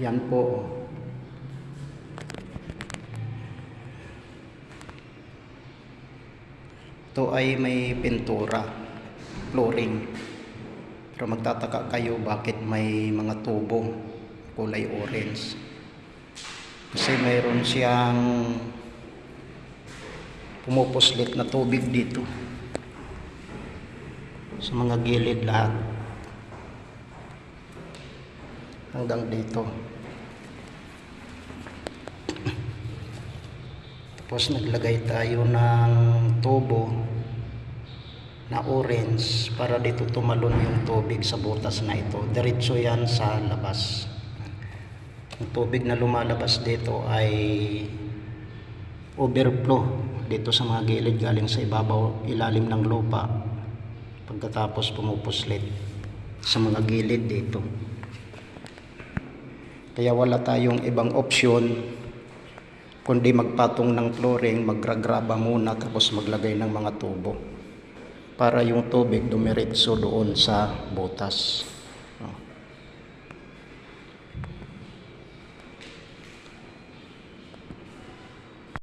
Yan po. Ito ay may pintura, flooring. Pero magtataka kayo bakit may mga tubo kulay orange. Kasi mayroon siyang pumupuslit na tubig dito sa mga gilid lahat hanggang dito. Tapos naglagay tayo ng tubo na orange para dito tumalon yung tubig sa butas na ito. Diretso yan sa labas. Yung tubig na lumalabas dito ay overflow dito sa mga gilid galing sa ibabaw, ilalim ng lupa. Pagkatapos pumupuslit sa mga gilid dito. Kaya wala tayong ibang opsyon kundi magpatong ng flooring, maggragraba muna tapos maglagay ng mga tubo para yung tubig dumiretso doon sa butas.